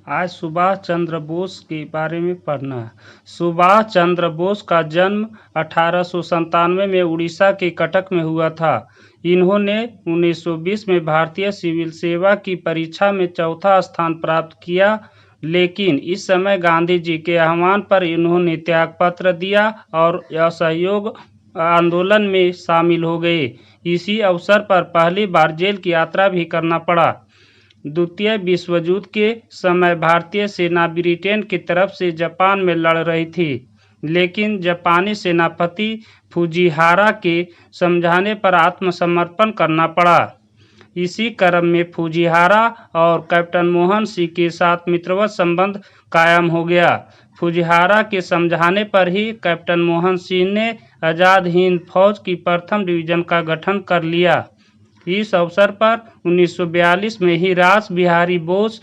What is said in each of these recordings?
आज सुभाष चंद्र बोस के बारे में पढ़ना है। सुभाष चंद्र बोस का जन्म 1897 में उड़ीसा के कटक में हुआ था। इन्होंने 1920 में भारतीय सिविल सेवा की परीक्षा में चौथा स्थान प्राप्त किया, लेकिन इस समय गांधी जी के आह्वान पर इन्होंने त्यागपत्र दिया और असहयोग आंदोलन में शामिल हो गए। इसी अवसर पर पहली बार जेल की यात्रा भी करना पड़ा। द्वितीय विश्व युद्ध के समय भारतीय सेना ब्रिटेन की तरफ से जापान में लड़ रही थी, लेकिन जापानी सेनापति फुजिहारा के समझाने पर आत्मसमर्पण करना पड़ा। इसी क्रम में फुजिहारा और कैप्टन मोहन सिंह के साथ मित्रवत संबंध कायम हो गया। फुजिहारा के समझाने पर ही कैप्टन मोहन सिंह ने आज़ाद हिंद फौज की प्रथम डिवीजन का गठन कर लिया। इस अवसर पर 1942 में ही रास बिहारी बोस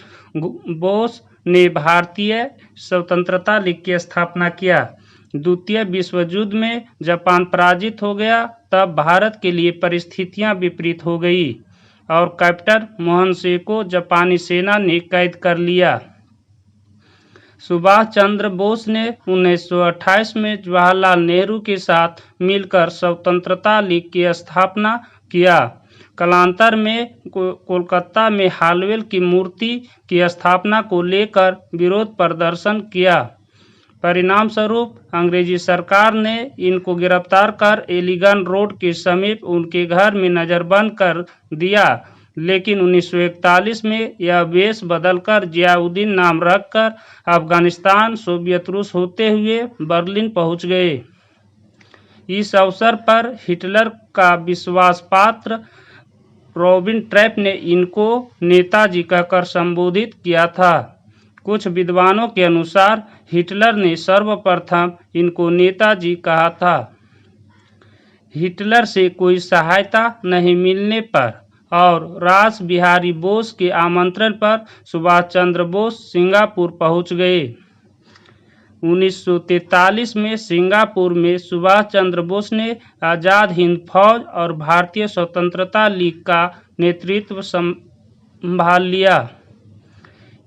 ने भारतीय स्वतंत्रता लीग की स्थापना किया। द्वितीय विश्व युद्ध में जापान पराजित हो गया, तब भारत के लिए परिस्थितियां विपरीत हो गई और कैप्टन मोहन सिंह को जापानी सेना ने कैद कर लिया। सुभाष चंद्र बोस ने 1928 में जवाहरलाल नेहरू के साथ मिलकर स्वतंत्रता लीग की स्थापना किया। कालांतर में कोलकाता में हालवेल की मूर्ति की स्थापना को लेकर विरोध प्रदर्शन किया। परिणाम स्वरूप अंग्रेजी सरकार ने इनको गिरफ्तार कर एलिगन रोड के समीप उनके घर में नजरबंद कर दिया, लेकिन 1941 में यह वेश बदलकर जियाउद्दीन नाम रखकर अफगानिस्तान सोवियत रूस होते हुए बर्लिन पहुंच गए। इस अवसर पर हिटलर का विश्वास पात्र रॉबिन ट्रैप ने इनको नेताजी कहकर संबोधित किया था। कुछ विद्वानों के अनुसार हिटलर ने सर्वप्रथम इनको नेताजी कहा था। हिटलर से कोई सहायता नहीं मिलने पर और रास बिहारी बोस के आमंत्रण पर सुभाष चंद्र बोस सिंगापुर पहुंच गए। 1943 में सिंगापुर में सुभाष चंद्र बोस ने आज़ाद हिंद फौज और भारतीय स्वतंत्रता लीग का नेतृत्व संभाल लिया।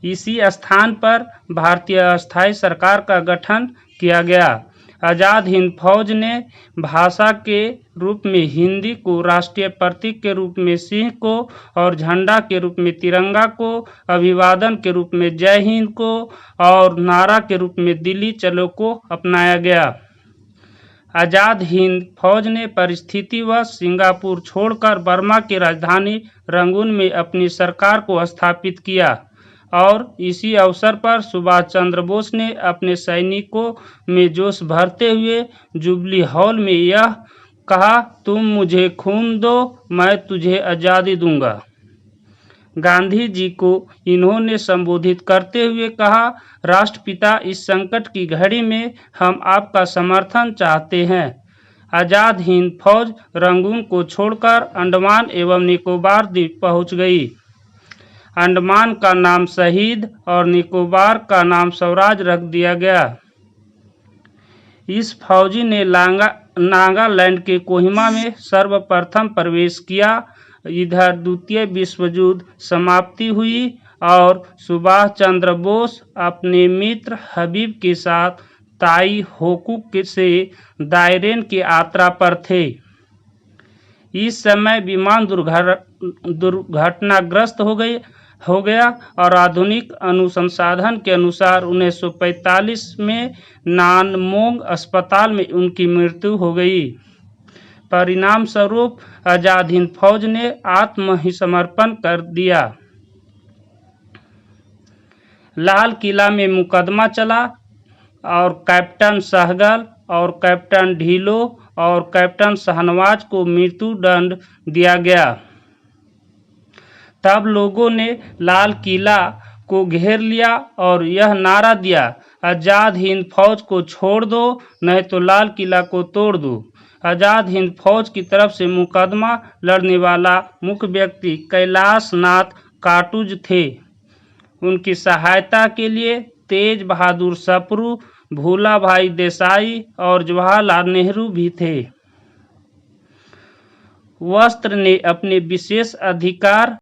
इसी स्थान पर भारतीय अस्थायी सरकार का गठन किया गया। आज़ाद हिंद फौज ने भाषा के रूप में हिंदी को, राष्ट्रीय प्रतीक के रूप में सिंह को और झंडा के रूप में तिरंगा को, अभिवादन के रूप में जय हिंद को और नारा के रूप में दिल्ली चलो को अपनाया गया। आज़ाद हिंद फौज ने परिस्थितिवश सिंगापुर छोड़कर बर्मा की राजधानी रंगून में अपनी सरकार को स्थापित किया और इसी अवसर पर सुभाष चंद्र बोस ने अपने सैनिकों में जोश भरते हुए जुबली हॉल में यह कहा, तुम मुझे खून दो, मैं तुझे आज़ादी दूंगा। गांधी जी को इन्होंने संबोधित करते हुए कहा, राष्ट्रपिता, इस संकट की घड़ी में हम आपका समर्थन चाहते हैं। आज़ाद हिंद फौज रंगून को छोड़कर अंडमान एवं निकोबार द्वीप पहुंच गई। अंडमान का नाम शहीद और निकोबार का नाम स्वराज रख दिया गया। इस फौजी ने नागालैंड के कोहिमा में सर्वप्रथम प्रवेश किया। इधर द्वितीय विश्व युद्ध समाप्ति हुई और सुभाष चंद्र बोस अपने मित्र हबीब के साथ ताई होकू से दायरेन की यात्रा पर थे। इस समय विमान दुर्घटनाग्रस्त हो गया और आधुनिक अनुसंधान के अनुसार 1945 में नानमोंग अस्पताल में उनकी मृत्यु हो गई। परिणाम स्वरूप आज़ाद हिंद फौज ने आत्मसमर्पण कर दिया। लाल किला में मुकदमा चला और कैप्टन सहगल और कैप्टन ढिल्लो और कैप्टन शाहनवाज को मृत्यु दंड दिया गया। तब लोगों ने लाल किला को घेर लिया और यह नारा दिया, आज़ाद हिंद फौज को छोड़ दो, नहीं तो लाल किला को तोड़ दो। आज़ाद हिंद फौज की तरफ से मुकदमा लड़ने वाला मुख्य व्यक्ति कैलाश नाथ काटूज थे। उनकी सहायता के लिए तेज बहादुर सप्रू, भूला भाई देसाई और जवाहरलाल नेहरू भी थे। वस्त्र ने अपने विशेष अधिकार